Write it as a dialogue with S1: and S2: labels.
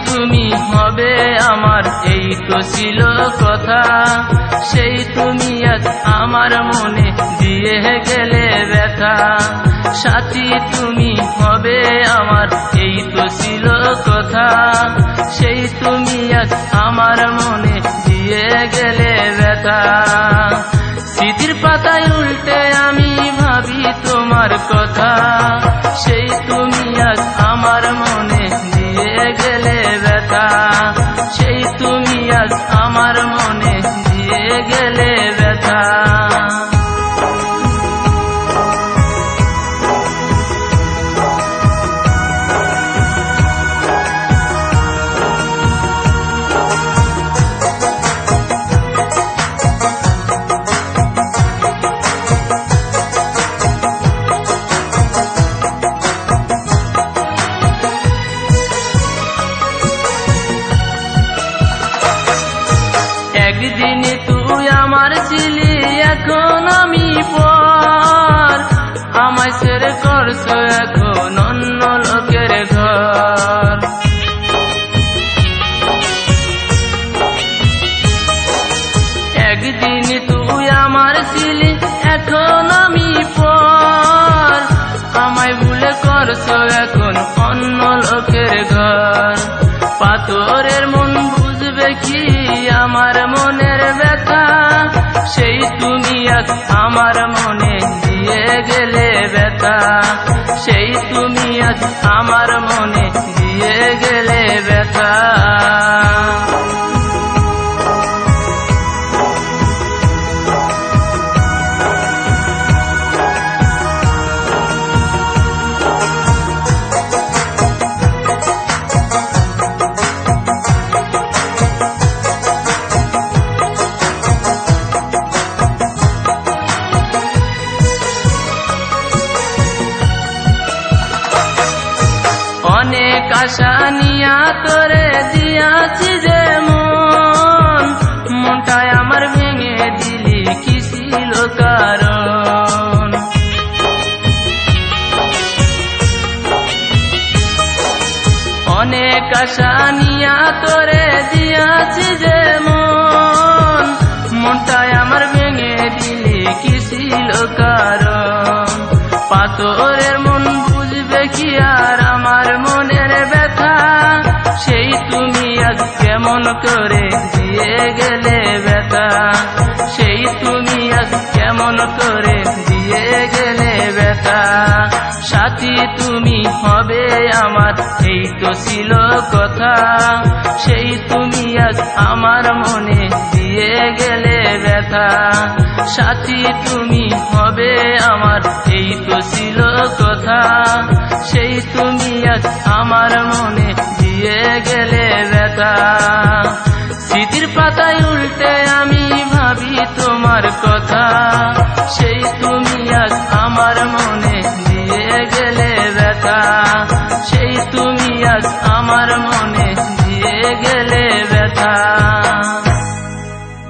S1: তুমি হবে আমার, এই তো ছিল কথা। সেই তুমি আজ আমার মনে দিয়ে গেলে ব্যথা। সাথী তুমি হবে আমার, এই তো ছিল কথা। সেই তুমি আজ আমার মনে দিয়ে গেলে ব্যথা। স্মৃতির পাতায় উল্টে আমি ভাবি তোমার কথা। সেই তুমি আজ আমার মনে দিয়ে গেলে ব্যথা। সেই তুমি আজ আমার মনে দিয়ে গেলে ব্যথা। একদিন তুই আমার ছিলি, এখন আমি পর। আমায় ছেড়ে করছো এখন অন্য লোকের ঘর। একদিন তুই আমার ছিলি, এখন আমি পর। আমায় ভুলে করছো এখন অন্য লোকের ঘর। পাথরের মন বুঝবে কি আমার মনের ব্যথা। সেই তুমি আজ আমার মনে দিয়ে গেলে ব্যথা। সেই তুমি আজ আমার মনে দিয়ে গেলে ব্যথা। অনেক আশা নিয়া তোরে দিয়াছি যে মনটায় আমার ভেঙে দিলি কি ছিল কারণ। অনেক আশা নিয়া তোরে দিয়াছি যে মনটায় আমার ভেঙে দিলি কি ছিল কারণ। পাথরের মন বুঝবে কি আর আমার মনের ব্যথা। সেই তুমি আজ কেমন করে দিয়ে গেলে ব্যথা। সেই তুমি আজ কেমন করে দিয়ে গেলে ব্যথা। সাথী তুমি হবে আমার, এই তো ছিল কথা। সেই তুমি আজ আমার মনে দিয়ে গেলে ব্যথা। সাথী তুমি হবে আমার, এই তো ছিল কথা। সেই তুমি আজ আমার মনে দিয়ে গেলে ব্যথা। স্মৃতির পাতায় উল্টে আমি ভাবি তোমার কথা। সেই